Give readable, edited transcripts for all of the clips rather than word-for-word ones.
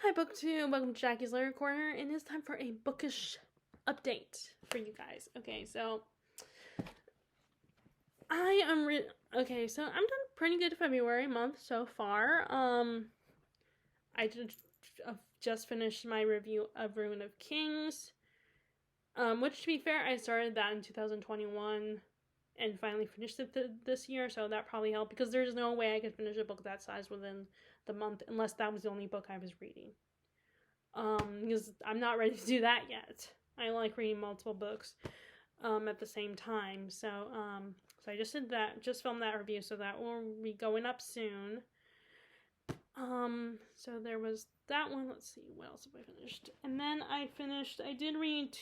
Hi, BookTube. Welcome to Jackie's Lyric Corner, and it's time for a bookish update for you guys. Okay, so I'm done pretty good February month so far. I just finished my review of Ruin of Kings, which, to be fair, I started that in 2021 and finally finished it this year, so that probably helped because there's no way I could finish a book that size within the month unless that was the only book I was reading. Because I'm not ready to do that yet. I like reading multiple books at the same time. So I just did that, just filmed that review, so that will be going up soon. So there was that one. Let's see, what else have I finished? And then I did read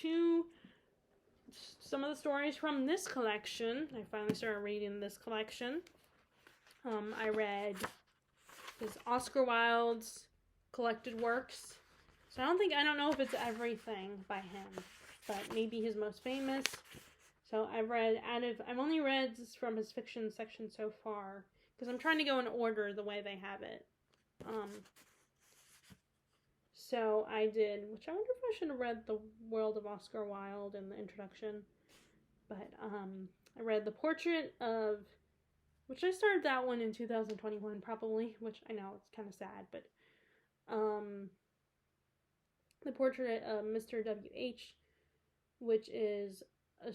some of the stories from this collection. I finally started reading this collection. I read his Oscar Wilde's collected works. So I don't know if it's everything by him, but maybe his most famous. So I've only read from his fiction section so far, because I'm trying to go in order the way they have it. So I did, which I wonder if I should have read The World of Oscar Wilde in the introduction. But I read The Portrait of, which I started that one in 2021 probably, which I know it's kind of sad, but The Portrait of Mr. W.H., which is a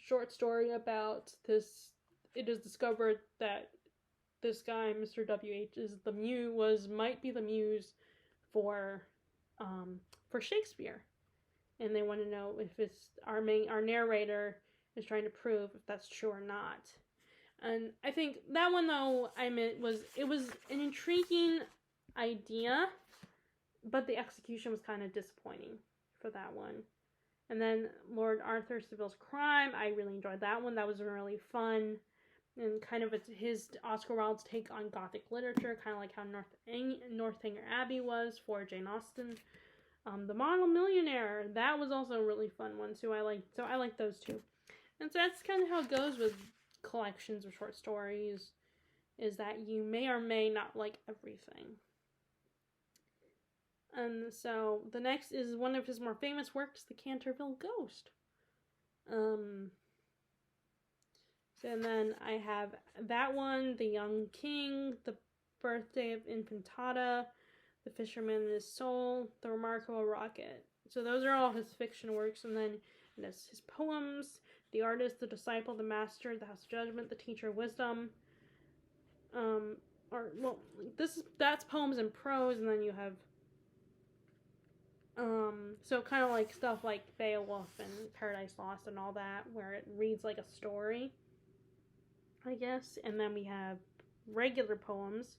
short story about this. It is discovered that this guy, Mr. W.H., might be the muse for Shakespeare, and they want to know if it's our narrator is trying to prove if that's true or not. And I think that one, though, it was an intriguing idea, but the execution was kind of disappointing for that one. And then Lord Arthur Saville's Crime, I really enjoyed that one. That was really fun. And kind of his Oscar Wilde's take on Gothic literature, kind of like how Northanger Abbey was for Jane Austen. The Model Millionaire, that was also a really fun one too. I like those two. And so that's kind of how it goes with collections of short stories, is that you may or may not like everything. And so the next is one of his more famous works, The Canterville Ghost. And then I have that one, The Young King, The Birthday of Infantata, The Fisherman and His Soul, The Remarkable Rocket. So those are all his fiction works, and then there's his poems, The Artist, The Disciple, The Master, The House of Judgment, The Teacher of Wisdom. That's poems and prose, and then you have so kind of like stuff like Beowulf and Paradise Lost and all that, where it reads like a story, I guess. And then we have regular poems,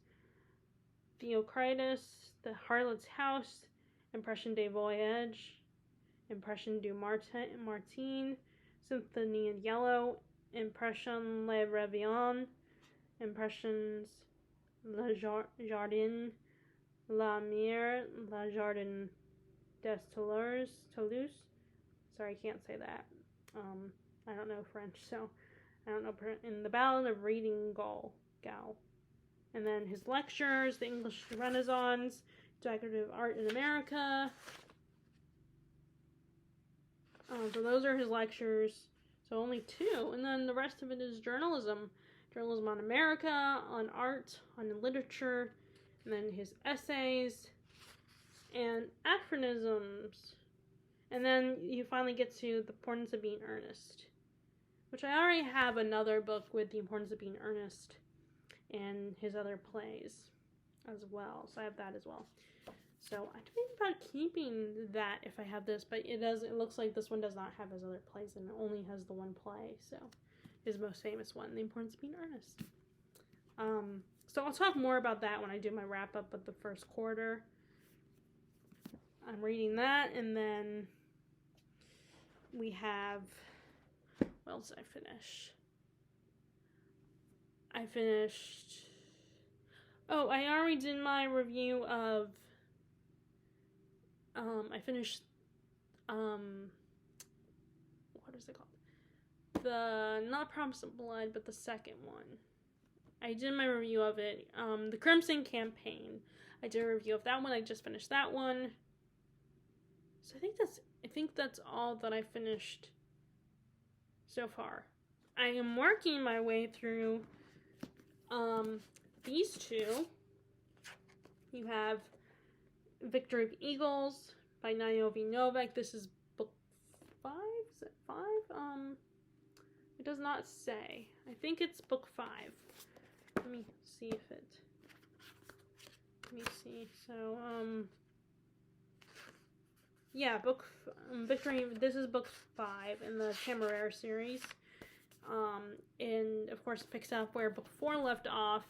Theocritus, The Harlot's House, Impression des Voyages, Impression du Martin, Symphony in Yellow, Impression Le Réveillon, Impressions Le Jardin, La Mer, La Jardin des Toulouse. Sorry, I can't say that. I don't know French, so I don't know. In The Ballad of Reading Gaul. And then his lectures, The English Renaissance, Decorative Art in America. So those are his lectures. So only 2. And then the rest of it is journalism. Journalism on America, on art, on literature. And then his essays and aphorisms. And then you finally get to The Importance of Being Earnest, which I already have another book with The Importance of Being Earnest and his other plays as well. So I have that as well. So I think about keeping that if I have this, but it looks like this one does not have his other plays, and it only has the one play. So his most famous one, The Importance of Being Earnest. So I'll talk more about that when I do my wrap up of the first quarter. I'm reading that, and then we have, what else did I finish? I already did my review of, I finished, what is it called? Not Promise of Blood, but the second one. I did my review of it. The Crimson Campaign. I did a review of that one. I just finished that one. So I think that's all that I finished so far. I am working my way through these two. You have Victory of Eagles by Naomi Novik. This is book 5? Is it 5? It does not say. I think it's book 5. Let me see if it... Let me see. So, yeah, Victory, this is book 5 in the Temeraire series. And, of course, it picks up where book 4 left off.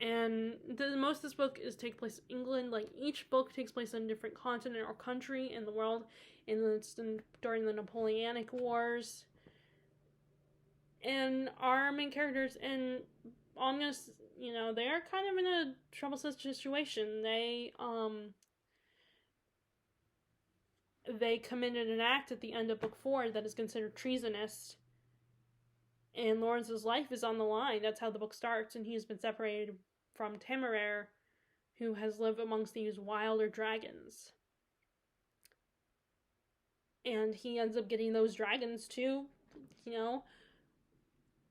And most of this book takes place in England. Like, each book takes place on a different continent or country in the world. And it's during the Napoleonic Wars. And our main characters, and I'm gonna, they are kind of in a troublesome situation. They committed an act at the end of book 4 that is considered treasonous. And Lawrence's life is on the line. That's how the book starts. And he has been separated from Temeraire, who has lived amongst these wilder dragons. And he ends up getting those dragons to,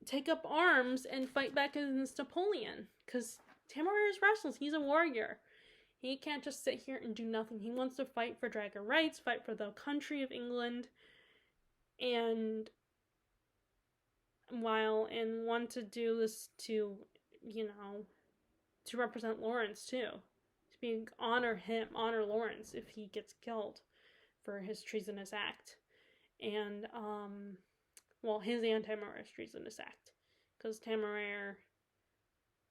take up arms and fight back against Napoleon. Because Temeraire is restless. He's a warrior. He can't just sit here and do nothing. He wants to fight for dragon rights, fight for the country of England, and want to do this to, to represent Lawrence too. To honor Lawrence if he gets killed for his treasonous act. And, his and Temeraire's treasonous act. Because Temeraire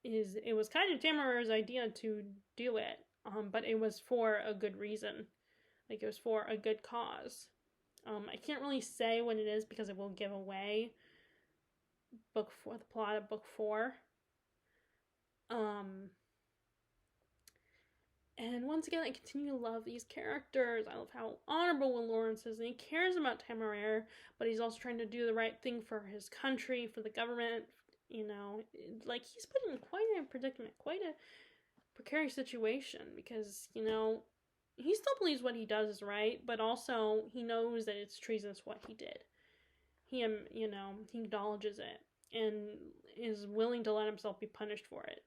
it was kind of Temeraire's idea to do it. But it was for a good reason. Like, it was for a good cause. I can't really say what it is because it will give away the plot of book 4. And once again, I continue to love these characters. I love how honorable Will Lawrence is, and he cares about Temeraire, but he's also trying to do the right thing for his country, for the government. Like, he's put in quite a predicament, quite a precarious situation, because, he still believes what he does is right, but also he knows that it's treasonous what he did. He acknowledges it, and is willing to let himself be punished for it.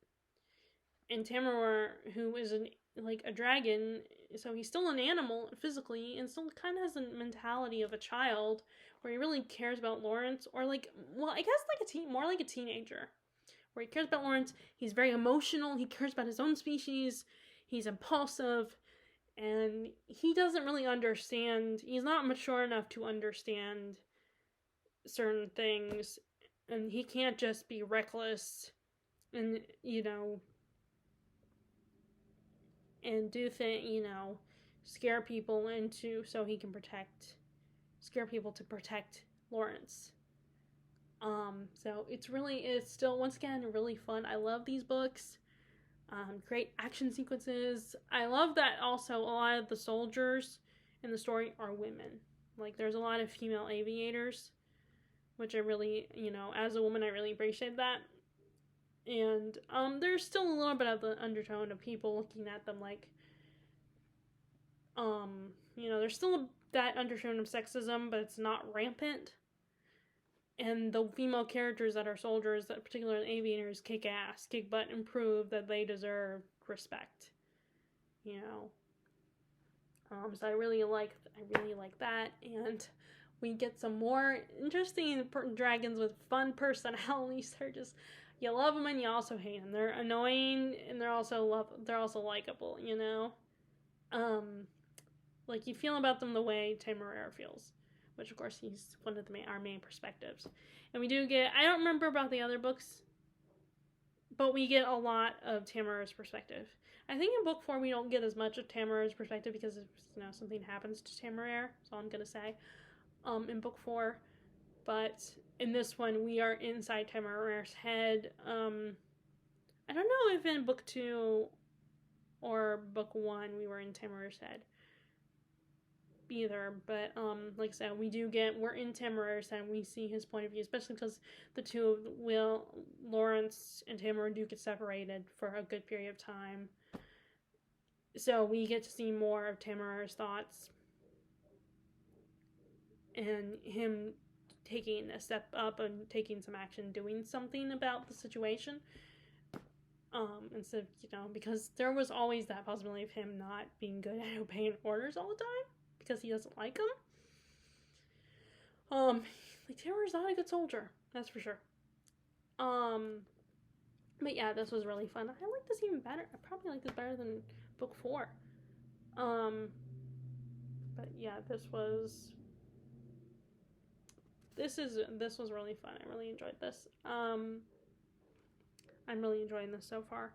And Temeraire, who is a dragon, so he's still an animal physically, and still kind of has the mentality of a child, where he really cares about Lawrence, or I guess more like a teenager, where he cares about Lawrence. He's very emotional. He cares about his own species. He's impulsive, and he doesn't really understand. He's not mature enough to understand certain things, and he can't just be reckless and and do things, scare people so he can scare people to protect Lawrence. So it's still, once again, really fun. I love these books. Great action sequences. I love that also a lot of the soldiers in the story are women. Like, there's a lot of female aviators, which I really, as a woman, I really appreciate that. And there's still a little bit of the undertone of people looking at them like, there's still that undertone of sexism, but it's not rampant. And the female characters that are soldiers, that particularly aviators, kick ass, kick butt, and prove that they deserve respect. So I really like that, and we get some more interesting dragons with fun personalities. You love them and you also hate them. They're annoying and they're also likable. Like, you feel about them the way Temeraire feels, which of course he's one of our main perspectives. And we do get, I don't remember about the other books, but we get a lot of Temeraire's perspective. I think in book 4 we don't get as much of Temeraire's perspective because something happens to Temeraire, so I'm gonna say in book 4. But in this one we are inside Temeraire's head. I don't know if in book 2 or book 1 we were in Temeraire's head. either, but like I said, we're in Tamarer's and we see his point of view, especially because the two of Lawrence and Tamara do get separated for a good period of time, so we get to see more of Tamarer's thoughts and him taking a step up and taking some action, doing something about the situation. Instead of, because there was always that possibility of him not being good at obeying orders all the time because he doesn't like them. Like Tamarer's not a good soldier, that's for sure. But yeah, this was really fun. I like this even better. I probably like this better than book 4. But yeah, this was really fun. I really enjoyed this. I'm really enjoying this so far.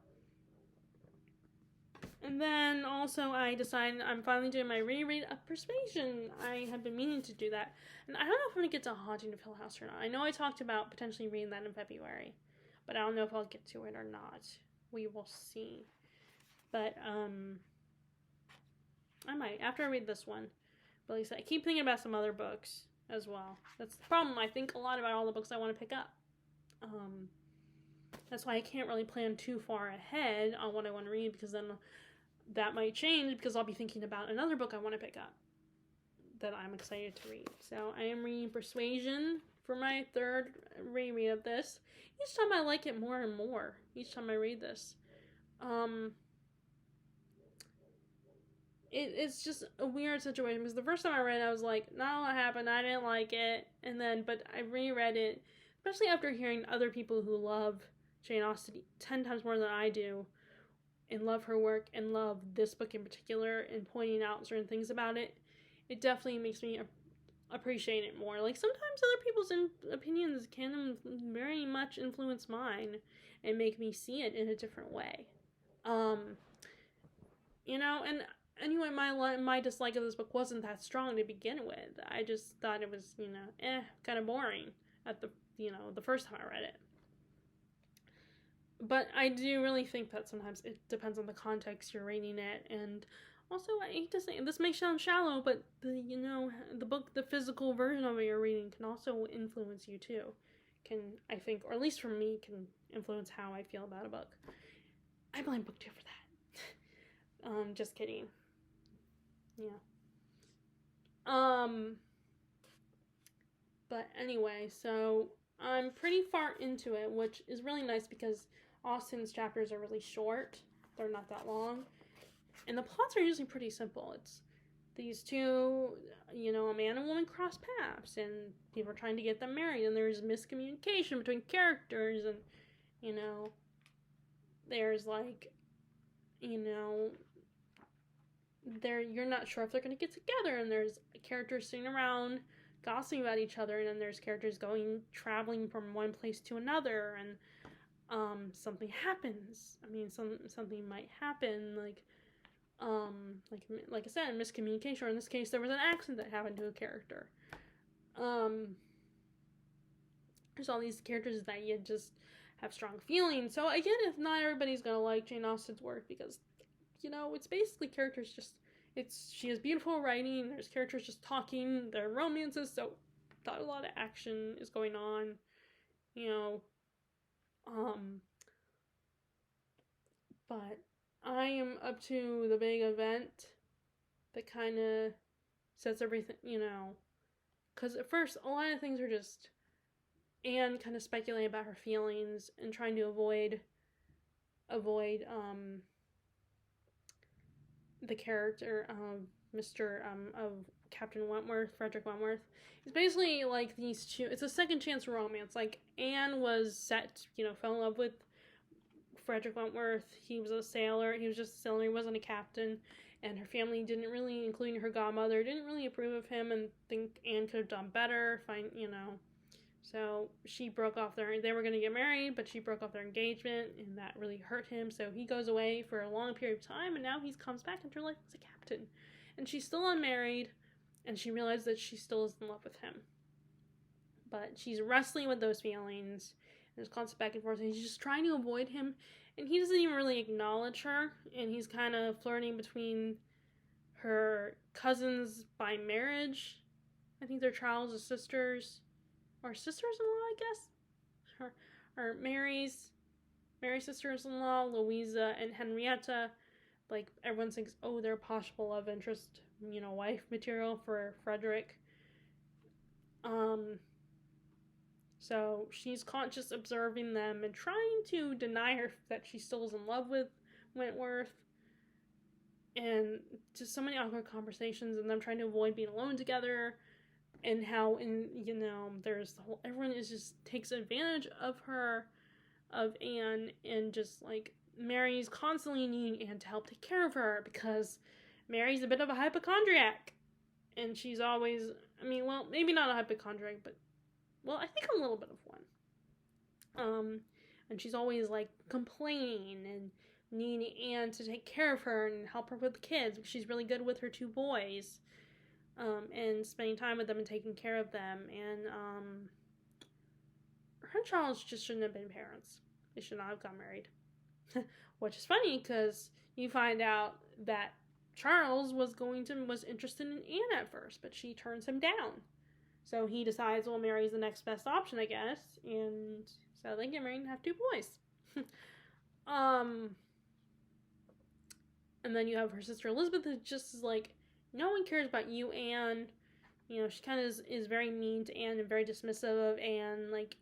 And then also I decided I'm finally doing my reread of Persuasion. I have been meaning to do that. And I don't know if I'm going to get to Haunting of Hill House or not. I know I talked about potentially reading that in February, but I don't know if I'll get to it or not. We will see. But I might after I read this one. But like I said, I keep thinking about some other books as well. That's the problem. I think a lot about all the books I want to pick up. That's why I can't really plan too far ahead on what I want to read, because then that might change because I'll be thinking about another book I want to pick up that I'm excited to read. So I am reading Persuasion for my 3rd reread of this. Each time I like it more and more. Each time I read this. It's just a weird situation because the first time I read it, I was like, no, what happened? I didn't like it. And then, but I reread it, especially after hearing other people who love Jane Austen 10 times more than I do and love her work and love this book in particular and pointing out certain things about it. It definitely makes me appreciate it more. Like, sometimes other people's opinions can very much influence mine and make me see it in a different way. And anyway, my dislike of this book wasn't that strong to begin with. I just thought it was, kind of boring at the first time I read it. But I do really think that sometimes it depends on the context you're reading it, and also I hate to say this may sound shallow, but the book, the physical version of it you're reading can also influence you too. Can, I think, or at least for me, can influence how I feel about a book. I blame BookTube for that. Just kidding. Yeah. But anyway, so I'm pretty far into it, which is really nice because Austen's chapters are really short. They're not that long. And the plots are usually pretty simple. It's these two, a man and woman cross paths, and people are trying to get them married, and there's miscommunication between characters, and, there's like, you're not sure if they're going to get together, and there's characters sitting around gossiping about each other, and then there's characters traveling from one place to another, and something happens. I mean, something might happen, like I said, miscommunication, or in this case, there was an accident that happened to a character. There's all these characters that you just have strong feelings. So again, if not everybody's gonna like Jane Austen's work, because it's basically characters just. She has beautiful writing. There's characters just talking. There are romances, so not a lot of action is going on. But I am up to the big event that kind of sets everything, because at first a lot of things are just Anne kind of speculating about her feelings and trying to avoid the character of Captain Wentworth, Frederick Wentworth. It's basically like these two. It's a second chance romance. Like, Anne was fell in love with Frederick Wentworth. He was a sailor. He was just a sailor. He wasn't a captain. And her family didn't really, including her godmother, didn't really approve of him and think Anne could have done better. So she broke off they were going to get married, but she broke off their engagement, and that really hurt him. So he goes away for a long period of time, and now he comes back into her life as a captain. And she's still unmarried, and she realizes that she still is in love with him. But she's wrestling with those feelings, and there's constant back and forth, and she's just trying to avoid him, and he doesn't even really acknowledge her, and he's kind of flirting between her cousins by marriage. I think they're Charles' sisters, or sisters-in-law, I guess. Or Mary's sisters-in-law, Louisa and Henrietta. Like, everyone thinks, oh, they're possible love interest, wife material for Frederick. So she's conscious observing them and trying to deny her that she still is in love with Wentworth. And just so many awkward conversations and them trying to avoid being alone together. And how, there's the whole, everyone is just takes advantage of her, of Anne, and just, like, Mary's constantly needing Anne to help take care of her because Mary's a bit of a hypochondriac. And she's always, maybe not a hypochondriac, but, I think a little bit of one. And she's always, like, complaining and needing Anne to take care of her and help her with the kids because she's really good with her 2 boys. And spending time with them and taking care of them. And her and Charles just shouldn't have been parents. They should not have got married. Which is funny because you find out that Charles was interested in Anne at first, but she turns him down. So he decides, well, Mary's the next best option, I guess. And so they get married and have 2 boys. And then you have her sister Elizabeth, who just is like, no one cares about you, Anne. She kind of is very mean to Anne and very dismissive of Anne. Like,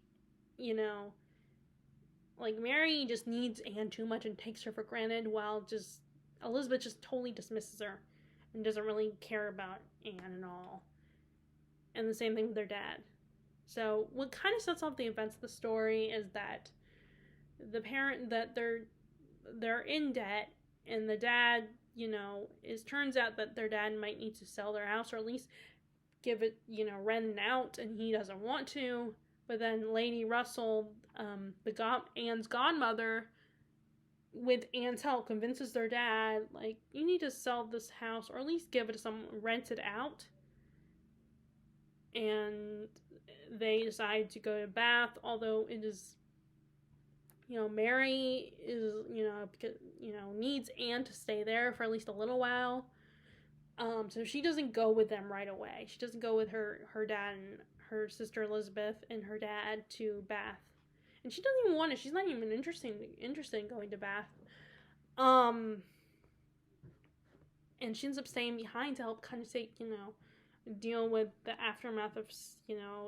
like Mary just needs Anne too much and takes her for granted, while just Elizabeth just totally dismisses her and doesn't really care about Anne at all. And the same thing with their dad. So what kind of sets off the events of the story is that the parent, that they're in debt, and the dad, turns out that their dad might need to sell their house, or at least give it, rent it out, and he doesn't want to. But then Lady Russell, Anne's godmother, with Anne's help, convinces their dad, like, you need to sell this house, or at least give it to someone, rent it out. And they decide to go to Bath, although it is, Mary is, because, needs Anne to stay there for at least a little while. So she doesn't go with them right away. She doesn't go with her dad and her sister Elizabeth and her dad to Bath. And she doesn't even want to. She's not even interested in going to Bath. And she ends up staying behind to help kind of take, deal with the aftermath of,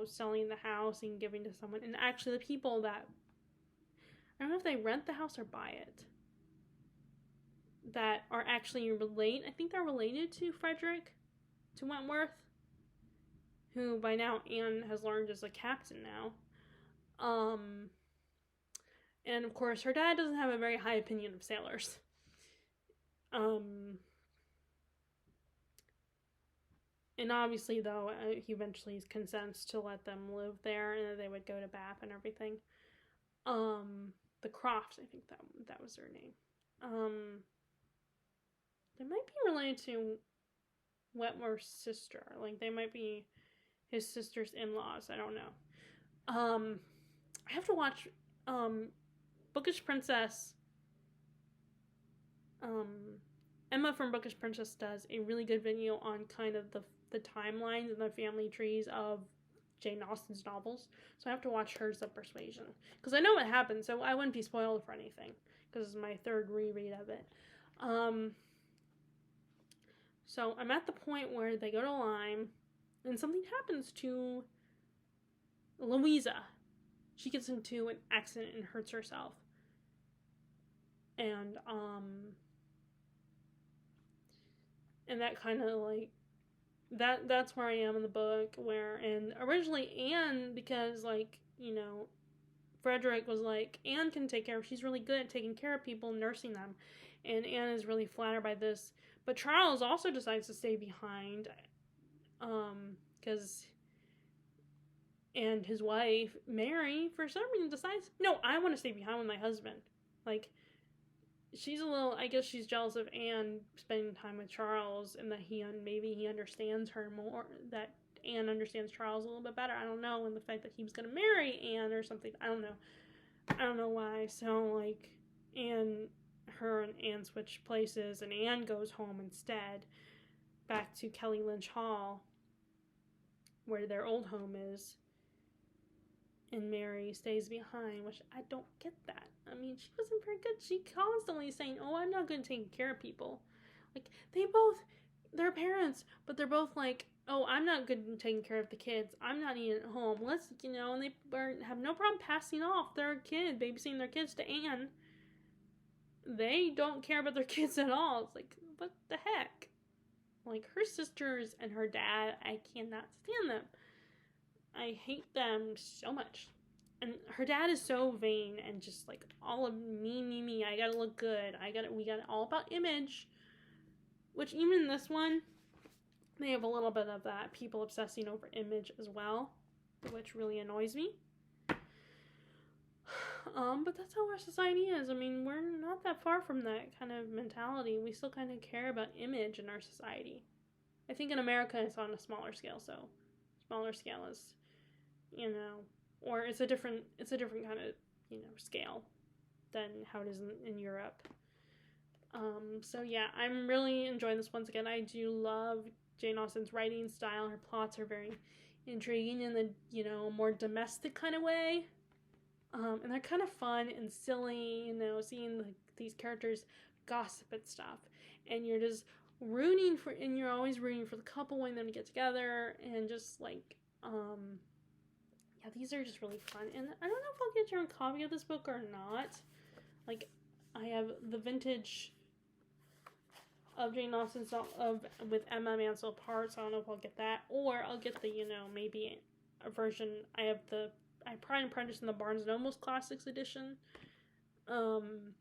selling the house and giving to someone. And actually the people that, I don't know if they rent the house or buy it, that are actually I think they're related to Frederick, to Wentworth, who by now Anne has learned is a captain now. And of course her dad doesn't have a very high opinion of sailors. And obviously, though, he eventually consents to let them live there, and they would go to Bath and everything. The Crofts, I think that was their name. They might be related to Wentworth's sister. Like, they might be his sister's in-laws. I don't know. I have to watch Bookish Princess. Emma from Bookish Princess does a really good video on kind of the timelines and the family trees of Jane Austen's novels. So I have to watch hers of Persuasion, because I know what happened, so I wouldn't be spoiled for anything, because it's my 3rd reread of it. So I'm at the point where they go to Lyme, and something happens to Louisa. She gets into an accident and hurts herself. And that kind of, like, that's where I am in the book, and originally Anne, because, like, Frederick was like, Anne can take care of, she's really good at taking care of people and nursing them, and Anne is really flattered by this, but Charles also decides to stay behind, and his wife, Mary, for some reason decides, no, I want to stay behind with my husband. Like, she's a little, I guess she's jealous of Anne spending time with Charles, and that maybe he understands her more, that Anne understands Charles a little bit better. I don't know, and the fact that he was going to marry Anne or something, I don't know why. So, like, her and Anne switch places, and Anne goes home instead. back to Kelly Lynch Hall, where their old home is, and Mary stays behind, which I don't get that. I mean, she wasn't very good. She constantly saying, "Oh, I'm not good at taking care of people." Like, they're parents, but they're both like, "Oh, I'm not good at taking care of the kids. I'm not even at home." And they have no problem passing off their kid, babysitting their kids to Anne. They don't care about their kids at all. It's like, what the heck? Like, her sisters and her dad, I cannot stand them. I hate them so much. And her dad is so vain and just like all of me. I gotta look good. We got it all about image. Which even in this one, they have a little bit of that people obsessing over image as well, which really annoys me. But that's how our society is. I mean, we're not that far from that kind of mentality. We still kind of care about image in our society. I think in America it's on a smaller scale, so smaller scale is, or it's a different kind of, scale than how it is in Europe. So yeah, I'm really enjoying this once again. I do love Jane Austen's writing style. Her plots are very intriguing in the, more domestic kind of way. And they're kind of fun and silly, seeing these characters gossip and stuff. And you're just you're always rooting for the couple wanting them to get together. And just like, yeah, these are just really fun. And I don't know if I'll get your own copy of this book or not. Like, I have the vintage of Jane Austen with Emma Mansell parts. I don't know if I'll get that. Or I'll get the, maybe a version. I have the Pride and Prejudice in the Barnes & Noble Classics edition. And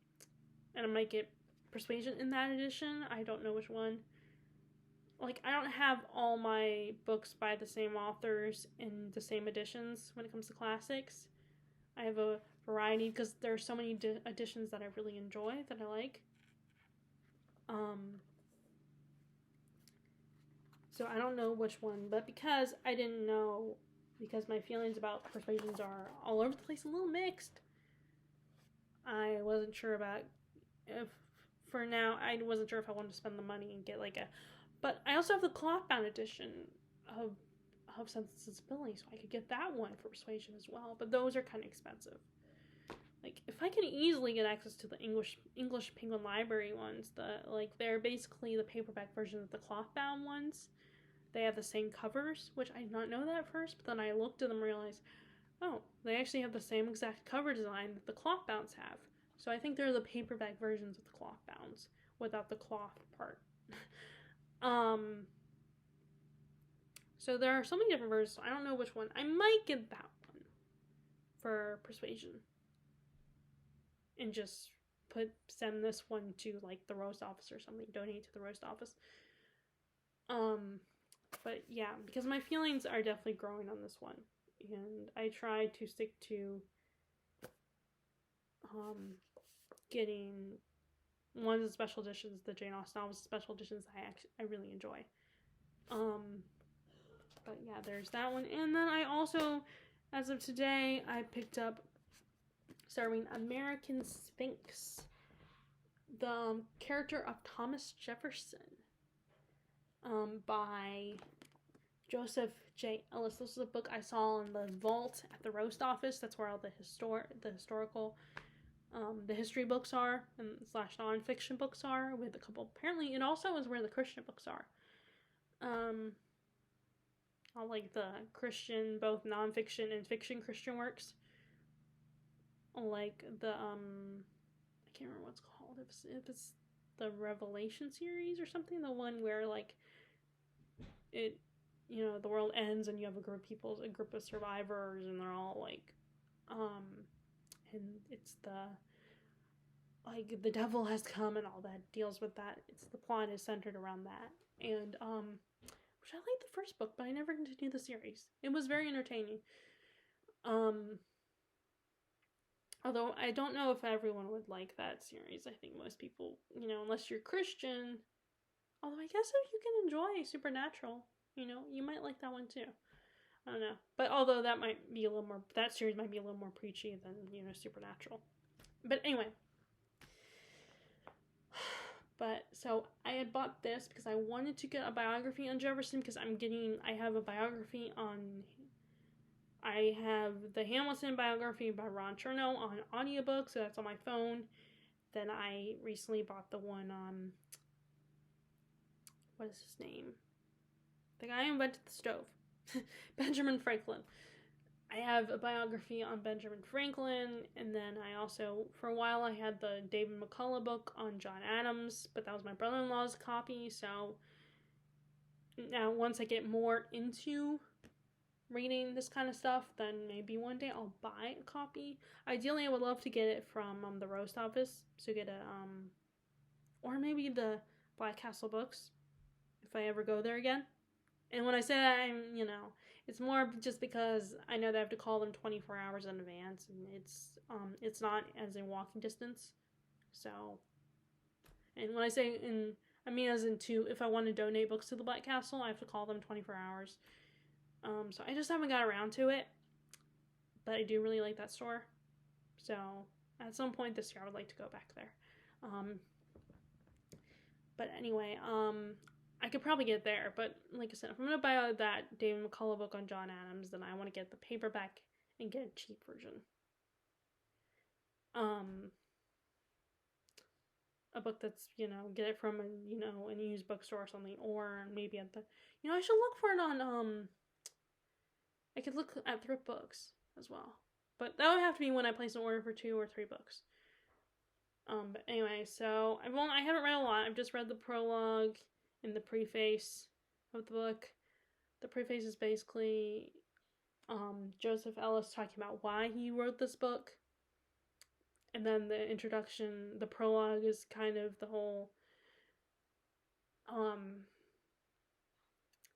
I might get Persuasion in that edition. I don't know which one. Like, I don't have all my books by the same authors in the same editions when it comes to classics. I have a variety because there are so many editions that I really enjoy, that I like. So I don't know which one, but because I didn't know, because my feelings about Persuasions are all over the place, a little mixed, I wasn't sure about for now, I wasn't sure if I wanted to spend the money and get but I also have the cloth-bound edition of Sense and Sensibility, so I could get that one for Persuasion as well, but those are kind of expensive. Like, if I can easily get access to the English Penguin Library ones, they're basically the paperback version of the cloth-bound ones. They have the same covers, which I did not know that at first, but then I looked at them and realized, oh, they actually have the same exact cover design that the cloth-bounds have. So I think they're the paperback versions of the cloth-bounds, without the cloth part. So there are so many different versions, so I don't know which one. I might get that one for Persuasion. And just send this one to, the roast office or something, donate to the roast office. But yeah, because my feelings are definitely growing on this one. And I try to stick to getting one of the special editions, the Jane Austen novels special editions I really enjoy. But yeah, there's that one. And then I also, as of today, I picked up starring American Sphinx, the character of Thomas Jefferson, by Joseph J. Ellis. This is a book I saw in the vault at the roast office. That's where all the historical, the history books are, and / nonfiction books are, with a couple. Apparently, it also is where the Christian books are. All the Christian, both nonfiction and fiction Christian works. Like the I can't remember what it's called. If it's the Revelation series or something, the one where it, the world ends and you have a group of survivors, and they're all and it's the devil has come and all that deals with that. The plot is centered around that, and which I liked the first book, but I never continued the series. It was very entertaining. Although I don't know if everyone would like that series. I think most people, unless you're Christian, although I guess if you can enjoy Supernatural, you might like that one too. I don't know. But although that series might be a little more preachy than, Supernatural. But anyway. But so I had bought this because I wanted to get a biography on Jefferson because I have a biography on, I have the Hamilton biography by Ron Chernow on audiobook, so that's on my phone. Then I recently bought the one on, what is his name? The guy who invented the stove. Benjamin Franklin. I have a biography on Benjamin Franklin, and then I also, for a while, I had the David McCullough book on John Adams, but that was my brother-in-law's copy, so now once I get more into reading this kind of stuff, then maybe one day I'll buy a copy. Ideally, I would love to get it from the Roast Office, so get a, or maybe the Black Castle Books, if I ever go there again. And when I say that, it's more just because I know that I have to call them 24 hours in advance, and it's not as in walking distance. So, and when I say I mean as in if I want to donate books to the Black Castle, I have to call them 24 hours. So I just haven't got around to it, but I do really like that store. So at some point this year, I would like to go back there. But anyway, I could probably get there, but like I said, if I'm going to buy that David McCullough book on John Adams, then I want to get the paperback and get a cheap version. A book that's, get it from a used bookstore or something, or maybe at the, I should look for it on, I could look at thrift books as well. But that would have to be when I place an order for 2 or 3 books. But anyway, so I haven't read a lot. I've just read the prologue and the preface of the book. The preface is basically Joseph Ellis talking about why he wrote this book. And then the introduction, the prologue is kind of the whole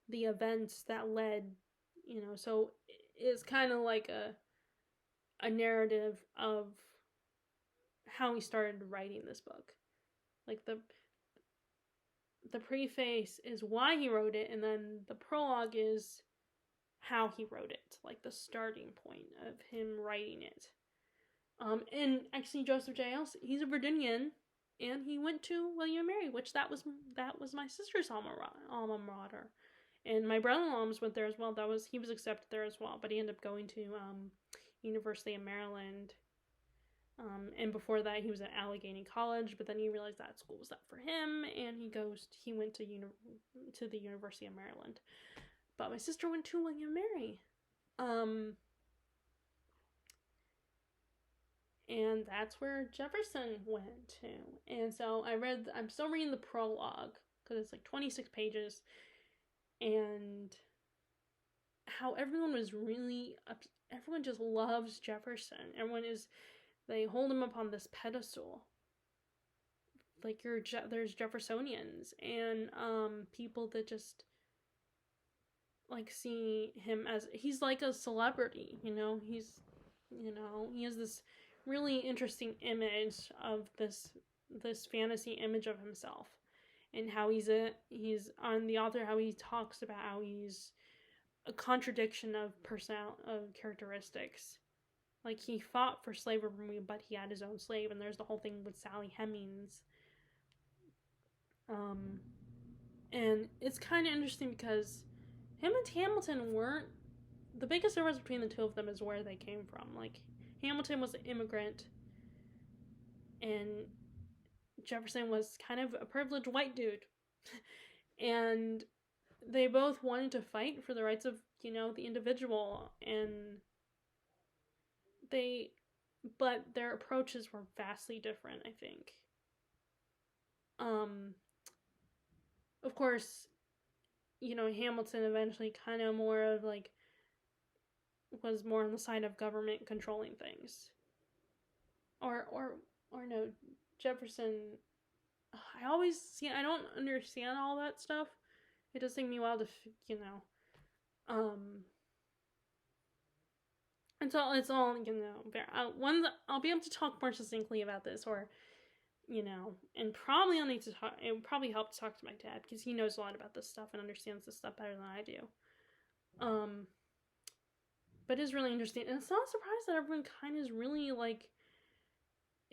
the events that led, so it's kind of like a narrative of how he started writing this book. Like the preface is why he wrote it, and then the prologue is how he wrote it, like the starting point of him writing it. And actually Joseph J. Ellis, he's a Virginian, and he went to William & Mary, which that was my sister's alma mater. And my brother-in-law went there as well. He was accepted there as well, but he ended up going to University of Maryland. And before that, he was at Allegheny College, but then he realized that school was not for him, and he went to the University of Maryland. But my sister went to William & Mary. And that's where Jefferson went to. And so I'm still reading the prologue, because it's like 26 pages, and how everyone just loves Jefferson. They hold him up on this pedestal. Like there's Jeffersonians and people that just like see him as, he's like a celebrity, he has this really interesting image of this fantasy image of himself, and how he's on the author, how he talks about how he's a contradiction of characteristics. Like, he fought for slavery, but he had his own slave, and there's the whole thing with Sally Hemings. And it's kind of interesting because him and Hamilton weren't, the biggest difference between the two of them is where they came from. Like, Hamilton was an immigrant, and Jefferson was kind of a privileged white dude. And they both wanted to fight for the rights of, the individual, but their approaches were vastly different, I think. Of course, Hamilton eventually kind of more of like, was more on the side of government controlling things. Or no, Jefferson, I don't understand all that stuff. It does take me a while to, it's all, I'll be able to talk more succinctly about this, or, and probably I'll need to talk, it would probably help to talk to my dad, because he knows a lot about this stuff and understands this stuff better than I do. But it's really interesting, and it's not a surprise that everyone kind of is really, like,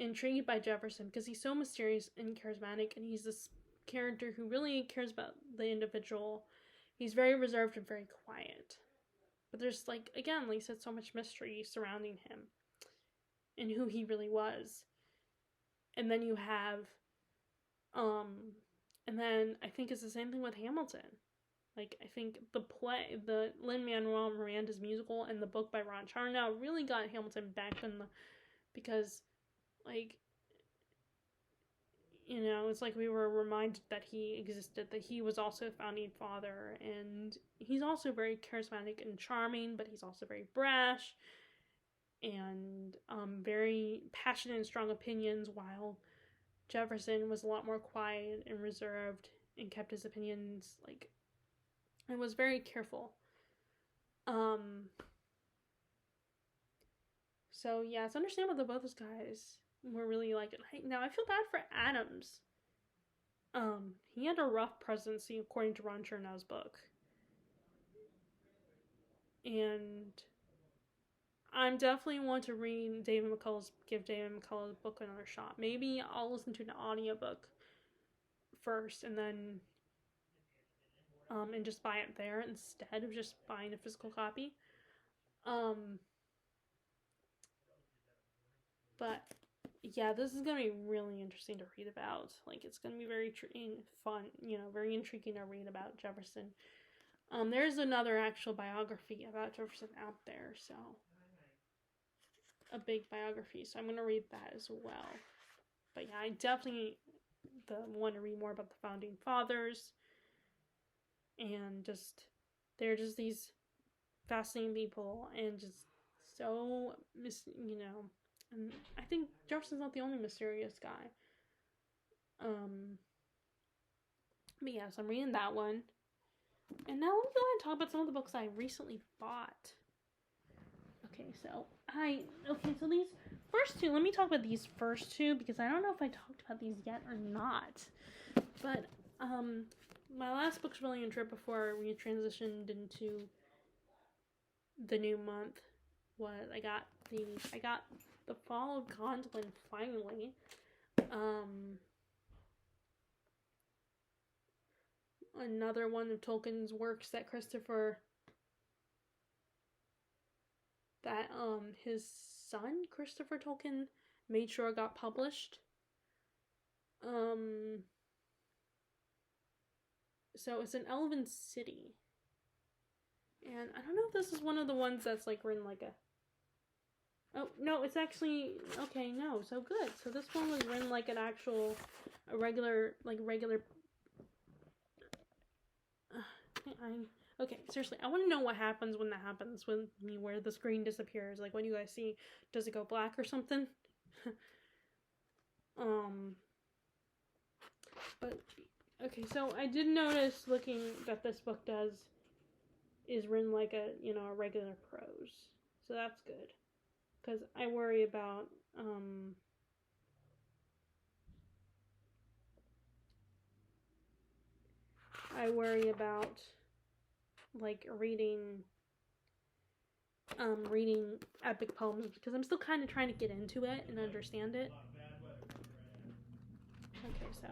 intrigued by Jefferson because he's so mysterious and charismatic, and he's this character who really cares about the individual. He's very reserved and very quiet. But there's, like, again, like I said, so much mystery surrounding him and who he really was. And then you have, and then I think it's the same thing with Hamilton. Like, I think the play, the Lin-Manuel Miranda's musical and the book by Ron Chernow really got Hamilton back in the, because, like, you know, it's like we were reminded that he existed, that he was also a founding father, and he's also very charismatic and charming, but he's also very brash, and very passionate and strong opinions, while Jefferson was a lot more quiet and reserved and kept his opinions, like, and was very careful. So yeah, it's understandable that both those guys were really like it. Now I feel bad for Adams. He had a rough presidency according to Ron Chernow's book. And I'm definitely want to read give David McCullough's book another shot. Maybe I'll listen to an audiobook first and then and just buy it there instead of just buying a physical copy. But yeah, this is gonna be really interesting to read about. Like, it's gonna be very fun, you know, very intriguing to read about Jefferson. There's another actual biography about Jefferson out there, so a big biography. So I'm gonna read that as well. But yeah, I definitely want to read more about the founding fathers, and just they're just these fascinating people, and just so you know. And I think Jefferson's not the only mysterious guy. But yeah, so I'm reading that one. And now let me go ahead and talk about some of the books I recently bought. Okay, so these first two, let me talk about these first two, because I don't know if I talked about these yet or not. But my last book's really intro before we transitioned into the new month was I got The Fall of Gondolin finally. Another one of Tolkien's works that his son Christopher Tolkien made sure got published. So it's an Elven City. And I don't know if this is one of the ones that's like written like a... Oh, no, it's actually... Okay, no, so good. So this one was written like an actual... regular... Okay, seriously, I want to know what happens when that happens, where the screen disappears. Like, what do you guys see? Does it go black or something? But, okay, so I did notice, looking, that this book is written like a regular prose. So that's good. Because I worry about, like, reading epic poems, because I'm still kind of trying to get into it and understand it. Okay, so,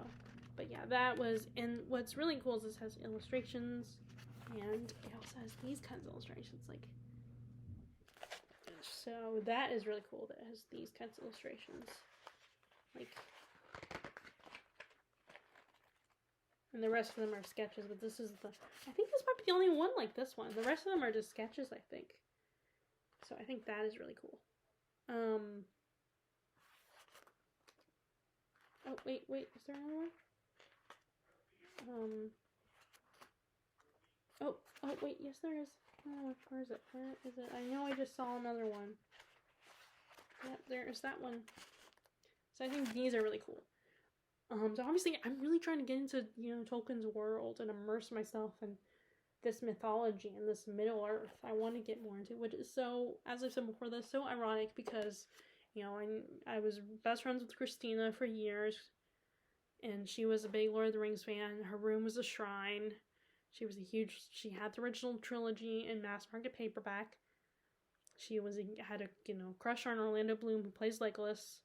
but yeah, that was, and what's really cool is this has illustrations, and it also has these kinds of illustrations, like, so that is really cool, that it has these kinds of illustrations, like, and the rest of them are sketches, but this is I think this might be the only one like this one. The rest of them are just sketches, I think. So I think that is really cool. Oh, wait, is there another one? Oh, wait, yes there is. Oh, where is it? I know I just saw another one. Yep, there is that one. So I think these are really cool. So obviously I'm really trying to get into, Tolkien's world and immerse myself in this mythology and this Middle Earth. I want to get more into it, which is so, as I've said before, that's so ironic because, I was best friends with Christina for years, and she was a big Lord of the Rings fan. Her room was a shrine. She had the original trilogy in mass market paperback. She had a, crush on Orlando Bloom, who plays Legolas.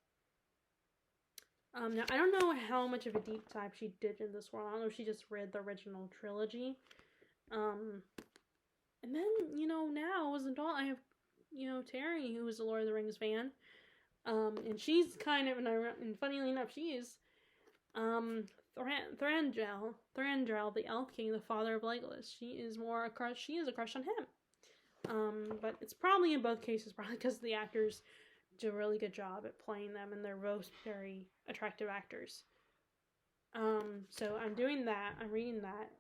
Now I don't know how much of a deep dive she did in this world. I don't know if she just read the original trilogy. And then, now as an adult, I have, Terry, who is a Lord of the Rings fan. And she's kind of, and funnily enough, she is, Thranduil, the Elf King, the father of Legolas. She is a crush on him. But it's probably in both cases, probably because the actors do a really good job at playing them, and they're both very attractive actors. So I'm doing that. I'm reading that.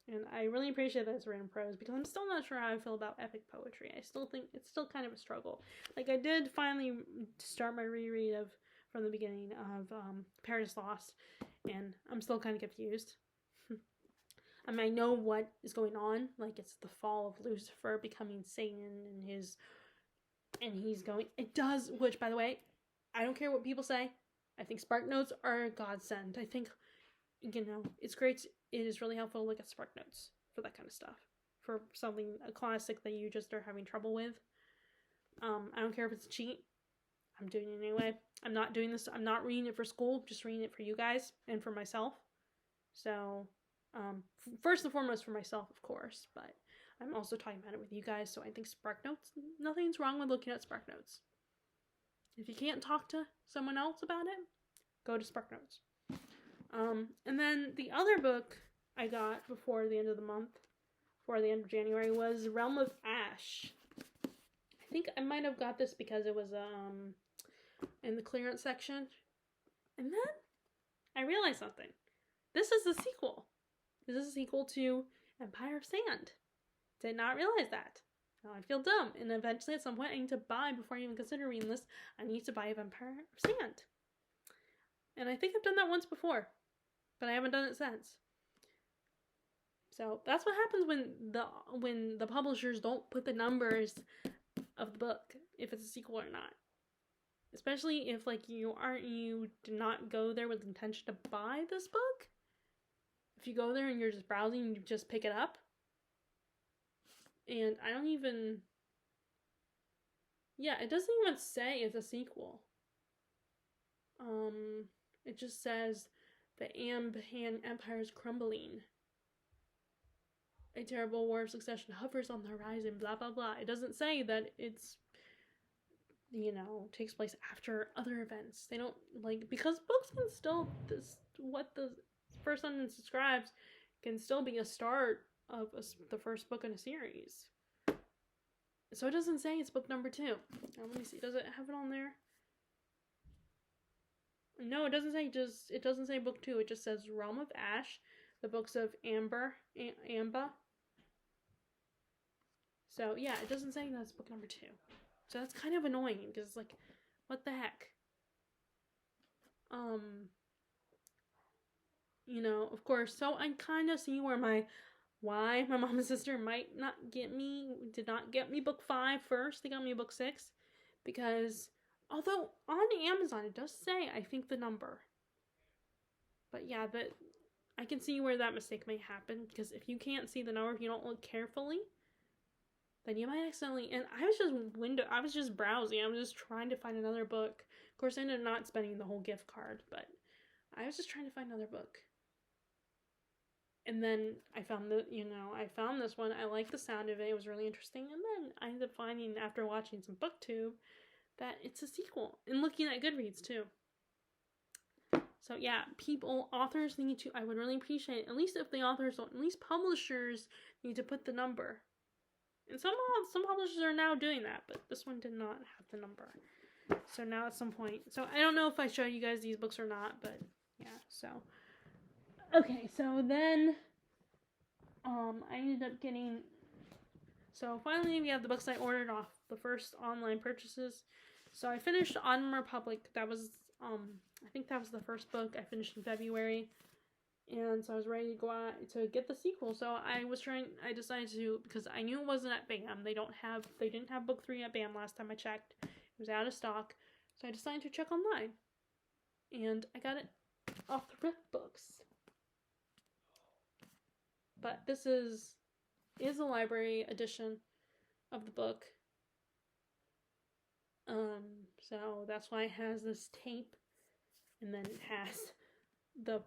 And I really appreciate that it's written prose, because I'm still not sure how I feel about epic poetry. I still think it's still kind of a struggle. Like, I did finally start my reread from the beginning of Paradise Lost, and I'm still kind of confused. I mean, I know what is going on. Like, it's the fall of Lucifer becoming Satan, and he's going. It does, which, by the way, I don't care what people say. I think SparkNotes are a godsend. I think, it's great. It is really helpful to look at SparkNotes for that kind of stuff. For a classic that you just are having trouble with. I don't care if it's a cheat. I'm doing it anyway. I'm not doing this. I'm not reading it for school. I'm just reading it for you guys and for myself. So, first and foremost for myself, of course. But I'm also talking about it with you guys. So I think SparkNotes, nothing's wrong with looking at SparkNotes. If you can't talk to someone else about it, go to SparkNotes. And then the other book I got before the end of the month, before the end of January, was Realm of Ash. I think I might have got this because it was in the clearance section. And then I realized something. This is the sequel. This is a sequel to Empire of Sand. Did not realize that. Now I feel dumb. And eventually at some point I need to buy, before I even consider reading this, I need to buy Empire of Sand. And I think I've done that once before, but I haven't done it since. So that's what happens when the publishers don't put the numbers of the book, if it's a sequel or not. Especially if you did not go there with the intention to buy this book. If you go there and you're just browsing and you just pick it up. And I don't even... Yeah, it doesn't even say it's a sequel. It just says the Amhan Empire is crumbling. A terrible war of succession hovers on the horizon, blah, blah, blah. It doesn't say that it's, takes place after other events. They don't, because books can still, what the first sentence describes can still be a start of the first book in a series. So it doesn't say it's book number 2. Now, let me see. Does it have it on there? No, it doesn't say book 2. It just says Realm of Ash, the books of Amba. So, yeah, it doesn't say that's book number 2. So that's kind of annoying, because it's like, what the heck? Of course, so I kind of see why my mom and sister did not get me book 5 first. They got me book 6, because although on Amazon it does say, I think, the number. But yeah, I can see where that mistake may happen, because if you can't see the number, if you don't look carefully, then you might accidentally... And I was just browsing. I was just trying to find another book. Of course, I ended up not spending the whole gift card, but I was just trying to find another book. And then I found this one. I liked the sound of it. It was really interesting. And then I ended up finding, after watching some BookTube, that it's a sequel. And looking at Goodreads, too. So, yeah, authors need to... I would really appreciate, at least if the authors don't, at least publishers need to put the number. And some publishers are now doing that, but this one did not have the number. So now at some point... So I don't know if I showed you guys these books or not, but yeah, so... Okay, so then... I ended up getting... So finally we have the books I ordered off the first online purchases. So I finished Autumn Republic. That was... I think that was the first book I finished in February. And so I was ready to go out to get the sequel. So I decided to, because I knew it wasn't at BAM. They didn't have book 3 at BAM last time I checked. It was out of stock. So I decided to check online. And I got it off Thrift Books. But this is a library edition of the book. So that's why it has this tape And then it has the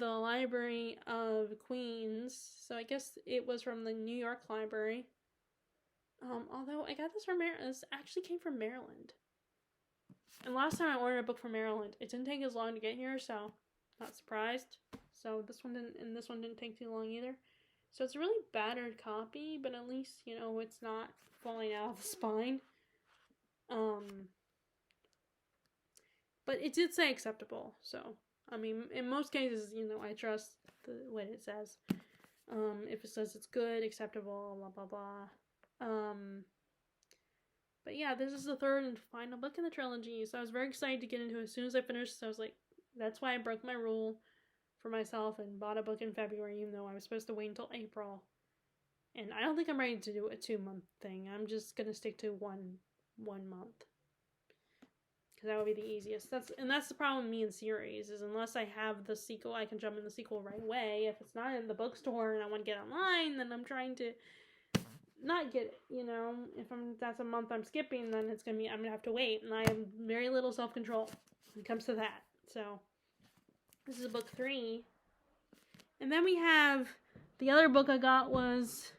Library of Queens. So I guess it was from the New York Library. Although I got this from this actually came from Maryland. And last time I ordered a book from Maryland, it didn't take as long to get here, so not surprised. So this one didn't take too long either. So it's a really battered copy, but at least, it's not falling out of the spine. But it did say acceptable, so, I mean, in most cases, I trust what it says. If it says it's good, acceptable, blah, blah, blah. But yeah, this is the third and final book in the trilogy, so I was very excited to get into it as soon as I finished, so I was like, that's why I broke my rule for myself and bought a book in February, even though I was supposed to wait until April. And I don't think I'm ready to do a 2-month thing. I'm just gonna stick to one month. Because that would be the easiest. That's the problem with me in series, is unless I have the sequel, I can jump in the sequel right away. If it's not in the bookstore and I want to get online, then I'm trying to not get it, if that's a month I'm skipping, then I'm gonna have to wait, and I have very little self-control when it comes to that. So this is book 3. And then we have the other book I got was,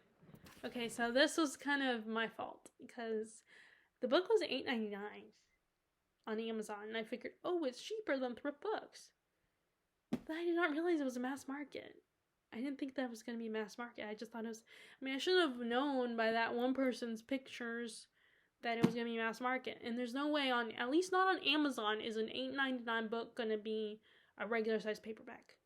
okay, so this was kind of my fault, because the book was $8.99 on Amazon, and I figured, oh, it's cheaper than thrift books. But I did not realize it was a mass market. I didn't think that was going to be mass market. I just thought it was, I should have known by that one person's pictures that it was going to be mass market. And there's no way at least not on Amazon, is an $8.99 book going to be a regular size paperback.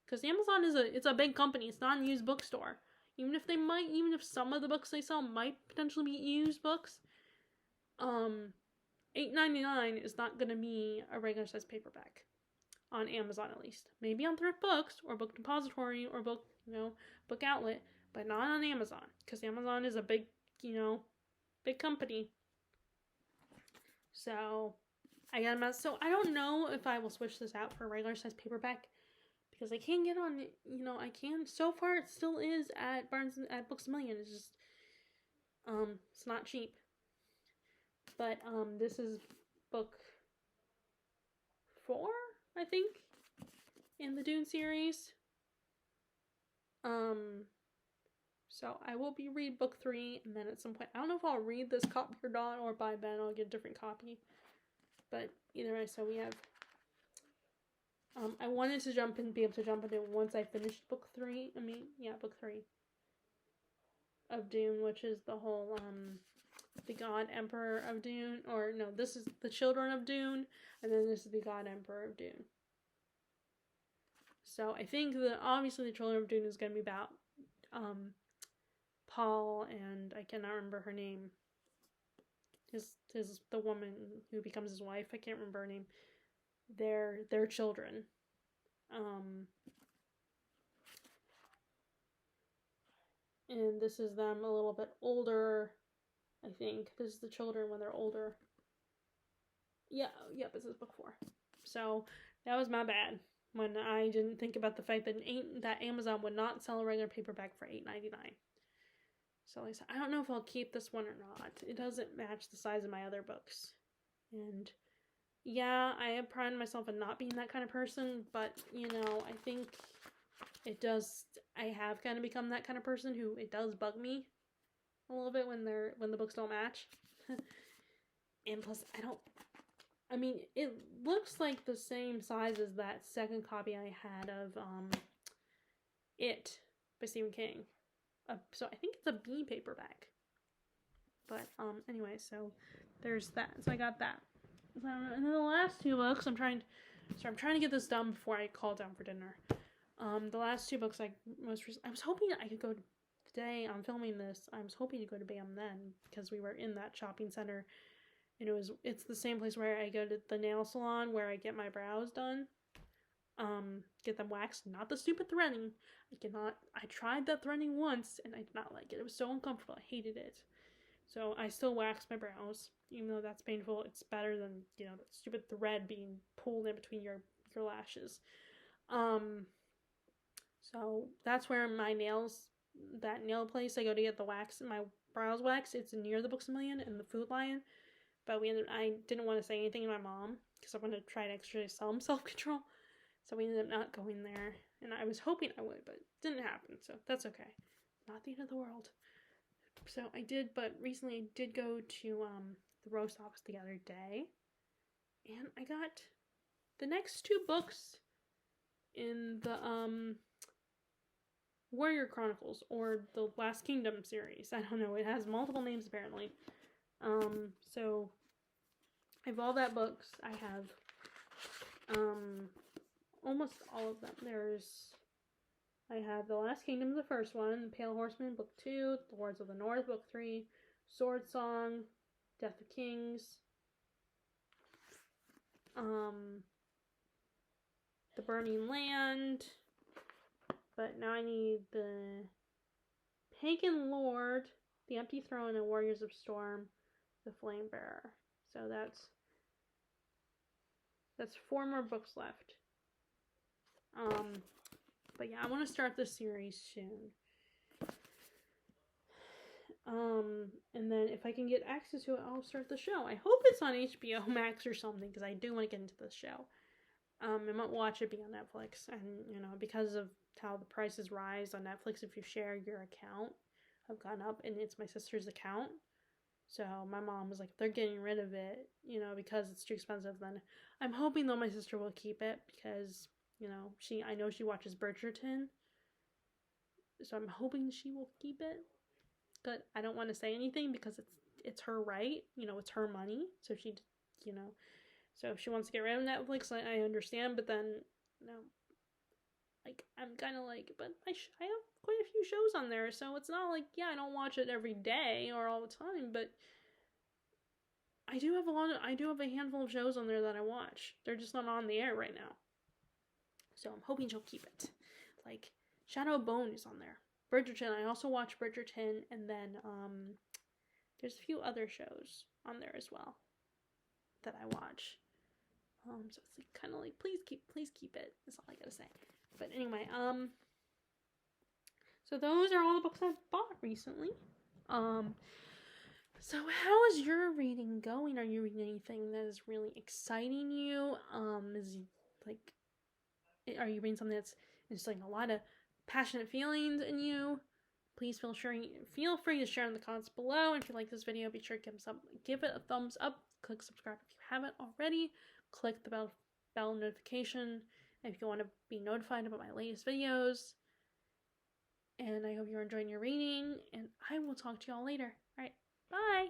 Because Amazon it's a big company. It's not a used bookstore. Even if some of the books they sell might potentially be used books, $8.99 is not going to be a regular size paperback. On Amazon, at least. Maybe on Thrift Books, or Book Depository, or Book Outlet, but not on Amazon, because Amazon is a big, big company. So, I don't know if I will switch this out for a regular size paperback, because I can't get on, so far it still is at Books A Million. It's just, it's not cheap. But, this is book 4? I think, in the Dune series. So I will be read book 3, and then at some point, I don't know if I'll read this copy or not, or by then I'll get a different copy. But either way, so we have, I wanted to be able to jump into it once I finished book 3. Book 3 of Dune, which is the whole, the God Emperor of Dune, or no, this is the Children of Dune, and then this is the God Emperor of Dune. So I think that obviously the Children of Dune is going to be about Paul, and I cannot remember her name. The woman who becomes his wife. I can't remember her name. Their children. And this is them a little bit older. I think this is the children when they're older. Yep, this is book 4. So that was my bad when I didn't think about the fact that Amazon would not sell a regular paperback for $8.99. So like I said, I don't know if I'll keep this one or not. It doesn't match the size of my other books. And yeah, I have prided myself on not being that kind of person, but I think I have kind of become that kind of person who it does bug me a little bit when the books don't match. And plus it looks like the same size as that second copy I had of It by Stephen King. So I think it's a B paperback. But anyway, so there's that. So I got that. And then the last 2 books, I'm trying to get this done before I call down for dinner. The last 2 books I was hoping I could go today. I'm filming this. I was hoping to go to BAM then, because we were in that shopping center, and it's the same place where I go to the nail salon where I get my brows done. Get them waxed, not the stupid threading. I tried that threading once and I did not like it. It was so uncomfortable. I hated it. So I still wax my brows, even though that's painful. It's better than, the stupid thread being pulled in between your lashes. So that's where that nail place I go to get my brows waxed, it's near the Books A Million and the Food Lion. but I didn't want to say anything to my mom because I wanted to try to exercise some self-control. So we ended up not going there, and I was hoping I would, but it didn't happen, so that's okay. Not the end of the world. So I did, but recently I did go to the roast office the other day, and I got the next 2 books in the Warrior Chronicles, or the Last Kingdom series. I don't know, it has multiple names apparently. So I have all that books. I have almost all of them. I have The Last Kingdom, the first one, The Pale Horseman, book 2, The Lords of the North, book 3, Sword Song, Death of Kings, The Burning Land, but now I need the Pagan Lord, The Empty Throne, and Warriors of Storm, The Flame Bearer. So that's 4 more books left. But yeah, I want to start this series soon. And then if I can get access to it, I'll start the show. I hope it's on HBO Max or something, because I do want to get into this show. I might watch it be on Netflix, and because of how the prices rise on Netflix, if you share your account, have gone up, and it's my sister's account. So my mom was like, if they're getting rid of it, because it's too expensive, then I'm hoping though my sister will keep it, because I know she watches Bridgerton, so I'm hoping she will keep it. But I don't want to say anything because it's her right, it's her money. So so if she wants to get rid of Netflix, I understand. But then, I'm kind of like, but I have quite a few shows on there, so it's not like, I don't watch it every day or all the time, but I do have a handful of shows on there that I watch. They're just not on the air right now. So I'm hoping she'll keep it. Like, Shadow of Bone is on there. Bridgerton, I also watch Bridgerton, and then there's a few other shows on there as well that I watch. So it's kind of like, please keep it. That's all I gotta say. But anyway, so those are all the books I've bought recently. So how is your reading going? Are you reading anything that is really exciting you? Are you reading something that's instilling a lot of passionate feelings in you? Please feel free to share in the comments below. And if you like this video, be sure to give it a thumbs up. Click subscribe if you haven't already. Click the bell notification if you want to be notified about my latest videos. And I hope you're enjoying your reading, and I will talk to y'all later. Alright, bye!